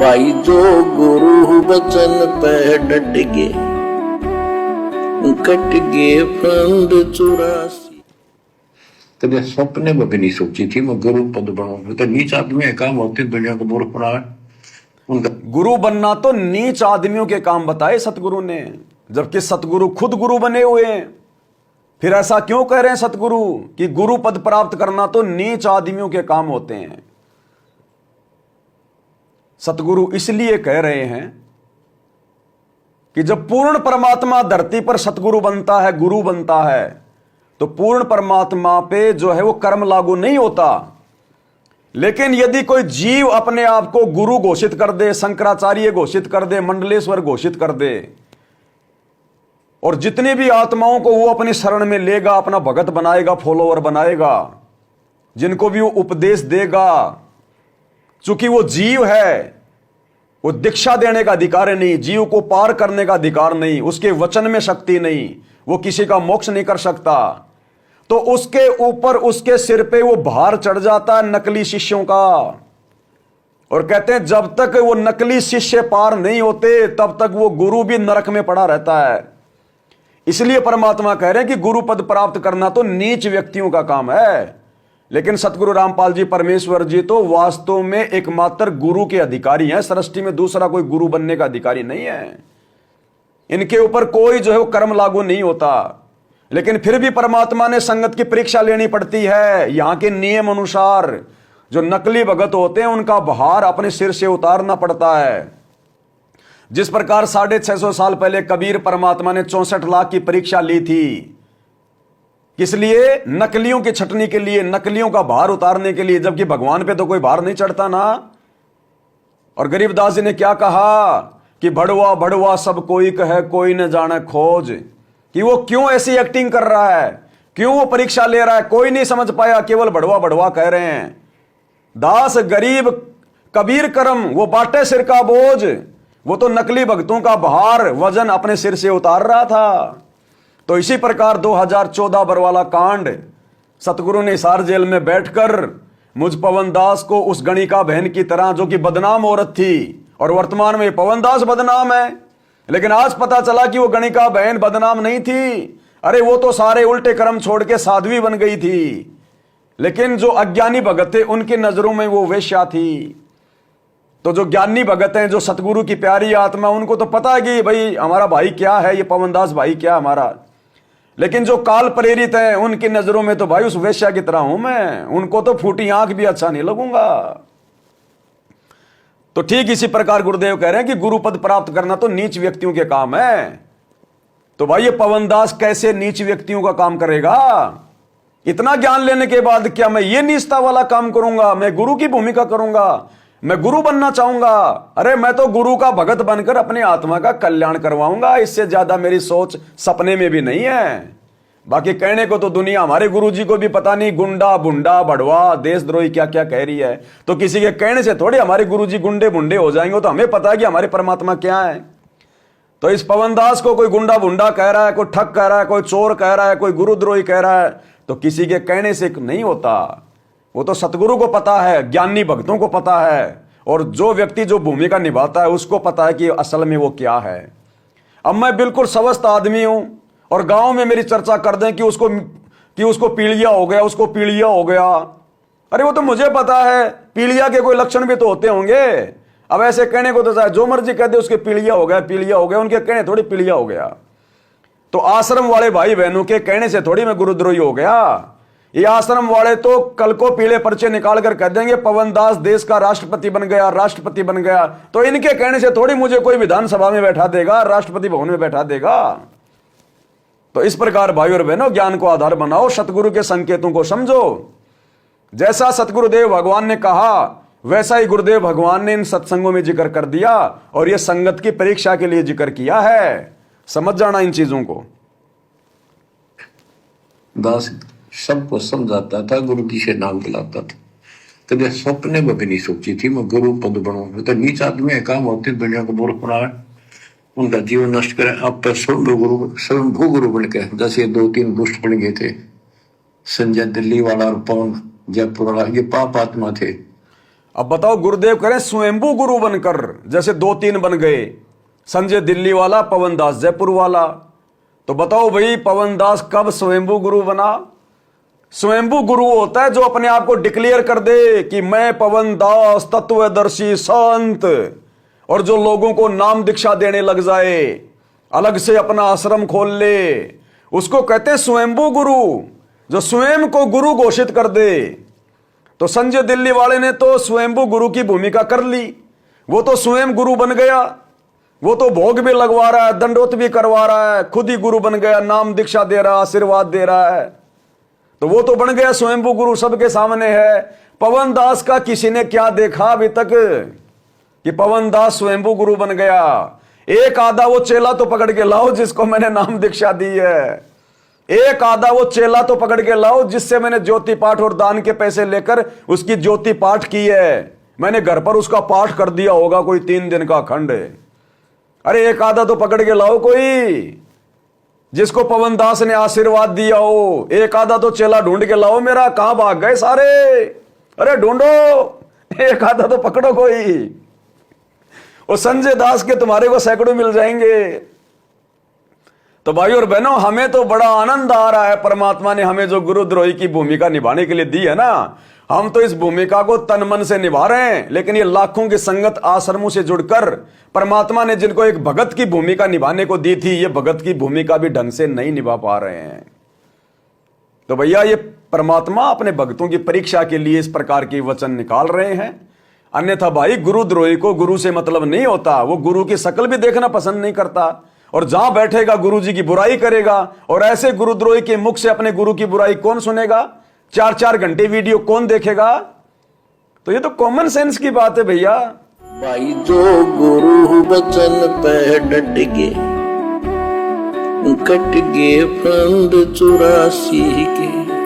भाई जो गुरु बचन पे डट गए, कट गए फंद 84। कभी सपने में भी नहीं सोची थी मैं गुरु पद बनाऊं। तो नीच आदमी है काम होती दुनिया को मूर्ख बना उनका। गुरु बनना तो नीच आदमियों के काम बताए सतगुरु ने, जबकि सतगुरु खुद गुरु बने हुए हैं। फिर ऐसा क्यों कह रहे हैं सतगुरु कि गुरु पद प्राप्त करना तो नीच आदमियों के काम होते हैं? सतगुरु इसलिए कह रहे हैं कि जब पूर्ण परमात्मा धरती पर सतगुरु बनता है, गुरु बनता है, तो पूर्ण परमात्मा पे जो है वो कर्म लागू नहीं होता। लेकिन यदि कोई जीव अपने आप को गुरु घोषित कर दे, शंकराचार्य घोषित कर दे, मंडलेश्वर घोषित कर दे, और जितनी भी आत्माओं को वो अपनी शरण में लेगा, अपना भगत बनाएगा, फॉलोवर बनाएगा, जिनको भी वो उपदेश देगा, चूंकि वो जीव है, वो दीक्षा देने का अधिकार नहीं, जीव को पार करने का अधिकार नहीं, उसके वचन में शक्ति नहीं, वो किसी का मोक्ष नहीं कर सकता, तो उसके ऊपर, उसके सिर पे वो भार चढ़ जाता है नकली शिष्यों का। और कहते हैं जब तक वो नकली शिष्य पार नहीं होते तब तक वो गुरु भी नरक में पड़ा रहता है। इसलिए परमात्मा कह रहे हैं कि गुरु पद प्राप्त करना तो नीच व्यक्तियों का काम है। लेकिन सतगुरु रामपाल जी परमेश्वर जी तो वास्तव में एकमात्र गुरु के अधिकारी हैं। सृष्टि में दूसरा कोई गुरु बनने का अधिकारी नहीं है। इनके ऊपर कोई जो है वो कर्म लागू नहीं होता। लेकिन फिर भी परमात्मा ने संगत की परीक्षा लेनी पड़ती है। यहां के नियम अनुसार जो नकली भगत होते हैं उनका भार अपने सिर से उतारना पड़ता है। जिस प्रकार 650 साल पहले कबीर परमात्मा ने 64 लाख की परीक्षा ली थी, किस लिए? नकलियों की छटनी के लिए, नकलियों का भार उतारने के लिए, जबकि भगवान पे तो कोई भार नहीं चढ़ता ना। और गरीबदास जी ने क्या कहा कि भड़वा भड़वा सब कोई कहे, कोई न जाने खोज, कि वो क्यों ऐसी एक्टिंग कर रहा है, क्यों वो परीक्षा ले रहा है, कोई नहीं समझ पाया, केवल भड़वा भड़वा कह रहे हैं। दास गरीब कबीर करम, वो बाटे सिर का बोझ, वो तो नकली भक्तों का भार वजन अपने सिर से उतार रहा था। तो इसी प्रकार 2014 बरवाला कांड, सतगुरु ने हिसार जेल में बैठकर मुझ पवन दास को उस गणिका बहन की तरह, जो कि बदनाम औरत थी, और वर्तमान में पवन दास बदनाम है, लेकिन आज पता चला कि वो गणिका बहन बदनाम नहीं थी। अरे वो तो सारे उल्टे कर्म छोड़ के साध्वी बन गई थी। लेकिन जो अज्ञानी भगत थे उनकी नजरों में वो वेश्या थी। तो जो ज्ञानी भगत हैं, जो सतगुरु की प्यारी आत्मा, उनको तो पता है कि भाई हमारा भाई क्या है, ये पवनदास भाई क्या हमारा। लेकिन जो काल प्रेरित हैं उनकी नजरों में तो भाई उस वेश्या की तरह हूं मैं, उनको तो फूटी आंख भी अच्छा नहीं लगूंगा। तो ठीक इसी प्रकार गुरुदेव कह रहे हैं कि गुरु पद प्राप्त करना तो नीच व्यक्तियों के काम है। तो भाई ये पवनदास कैसे नीच व्यक्तियों का काम करेगा? इतना ज्ञान लेने के बाद क्या मैं ये नीचता वाला काम करूंगा? मैं गुरु की भूमिका करूंगा, मैं गुरु बनना चाहूंगा। अरे मैं तो गुरु का भगत बनकर अपने आत्मा का कल्याण करवाऊंगा। इससे ज्यादा मेरी सोच सपने में भी नहीं है। बाकी कहने को तो दुनिया हमारे गुरु जी को भी पता नहीं गुंडा बुंडा बड़वा देशद्रोही क्या क्या कह रही है। तो किसी के कहने से थोड़ी हमारे गुरु जी गुंडे बुंडे हो जाएंगे। तो हमें पता है कि हमारे परमात्मा क्या है। तो इस पवनदास को कोई गुंडा बुंडा कह रहा है, कोई ठग कह रहा है, कोई चोर कह रहा है, कोई गुरुद्रोही कह रहा है, तो किसी के कहने से नहीं होता। वो तो सतगुरु को पता है, ज्ञानी भक्तों को पता है, और जो व्यक्ति जो भूमिका निभाता है उसको पता है कि असल में वो क्या है। अब मैं बिल्कुल स्वस्थ आदमी हूं और गांव में मेरी चर्चा कर दें कि उसको पीलिया हो गया, उसको पीलिया हो गया। अरे वो तो मुझे पता है, पीलिया के कोई लक्षण भी तो होते होंगे। अब ऐसे कहने को तो चाहे जो मर्जी कह दे उसके पीलिया हो गया, पीलिया हो गया, उनके कहने थोड़ी पीलिया हो गया। तो आश्रम वाले भाई बहनों के कहने से थोड़ी मैं गुरुद्रोही हो गया। ये आश्रम वाले तो कल को पीले पर्चे निकाल कर कह देंगे पवनदास देश का राष्ट्रपति बन गया, राष्ट्रपति बन गया। तो इनके कहने से थोड़ी मुझे कोई विधानसभा में बैठा देगा, राष्ट्रपति भवन में बैठा देगा। तो इस प्रकार भाई और बहनों ज्ञान को आधार बनाओ, सतगुरु के संकेतों को समझो। जैसा सतगुरुदेव भगवान ने कहा वैसा ही गुरुदेव भगवान ने इन सत्संगों में जिक्र कर दिया, और यह संगत की परीक्षा के लिए जिक्र किया है। समझ जाना इन चीजों को। दास सबको समझाता था, गुरु जी से नाम दिलाता था। कभी सपने में भी नहीं सोची थी मैं गुरु पद बनूं। तो नीच आदमी है काम होती दुनिया को मूर्ख बना उनका जीवन नष्ट करे। अब तो स्वयंभू गुरु बन के, जैसे 2-3 दुष्ट बन गए थे, संजय दिल्ली वाला और पवन जयपुर वाला, ये पाप आत्मा थे। अब बताओ, गुरुदेव करें स्वयंभू गुरु बनकर, जैसे 2-3 बन गए, संजय दिल्ली वाला, पवन दास जयपुर वाला। तो बताओ भाई, पवन दास कब स्वयंभू गुरु बना? स्वयंभू गुरु होता है जो अपने आप को डिक्लेयर कर दे कि मैं पवन दास तत्वदर्शी संत, और जो लोगों को नाम दीक्षा देने लग जाए, अलग से अपना आश्रम खोल ले, उसको कहते हैं स्वयंभू गुरु, जो स्वयं को गुरु घोषित कर दे। तो संजय दिल्ली वाले ने तो स्वयंभू गुरु की भूमिका कर ली, वो तो स्वयं गुरु बन गया, वो तो भोग भी लगवा रहा है, दंडोत भी करवा रहा है, खुद ही गुरु बन गया, नाम दीक्षा दे रहा, आशीर्वाद दे रहा है, तो वो तो बन गया स्वयंभू गुरु, सबके सामने है। पवन दास का किसी ने क्या देखा अभी तक कि पवन दास स्वयंभू गुरु बन गया? एक आधा वो चेला तो पकड़ के लाओ जिसको मैंने नाम दीक्षा दी है, एक आधा वो चेला तो पकड़ के लाओ जिससे मैंने ज्योति पाठ और दान के पैसे लेकर उसकी ज्योति पाठ की है, मैंने घर पर उसका पाठ कर दिया होगा कोई 3 दिन का खंड। अरे एक आधा तो पकड़ के लाओ कोई जिसको पवन दास ने आशीर्वाद दिया हो, एक आधा तो चेला ढूंढ के लाओ मेरा। कहां भाग गए सारे? अरे ढूंढो, एक आधा तो पकड़ो कोई। और संजय दास के तुम्हारे को सैकड़ों मिल जाएंगे। तो भाई और बहनों, हमें तो बड़ा आनंद आ रहा है, परमात्मा ने हमें जो गुरुद्रोही की भूमिका निभाने के लिए दी है ना, हम तो इस भूमिका को तन मन से निभा रहे हैं। लेकिन ये लाखों की संगत आश्रमों से जुड़कर परमात्मा ने जिनको एक भगत की भूमिका निभाने को दी थी, ये भगत की भूमिका भी ढंग से नहीं निभा पा रहे हैं। तो भैया, ये परमात्मा अपने भक्तों की परीक्षा के लिए इस प्रकार के वचन निकाल रहे हैं। अन्यथा भाई, गुरुद्रोही को गुरु से मतलब नहीं होता, वो गुरु की शक्ल भी देखना पसंद नहीं करता, और जहां बैठेगा गुरु जी की बुराई करेगा। और ऐसे गुरुद्रोही के मुख से अपने गुरु की बुराई कौन सुनेगा? 4-4 घंटे वीडियो कौन देखेगा? तो ये तो कॉमन सेंस की बात है भैया। भाई जो गुरु बचन पे डट गे, कट गे फंद 84 के।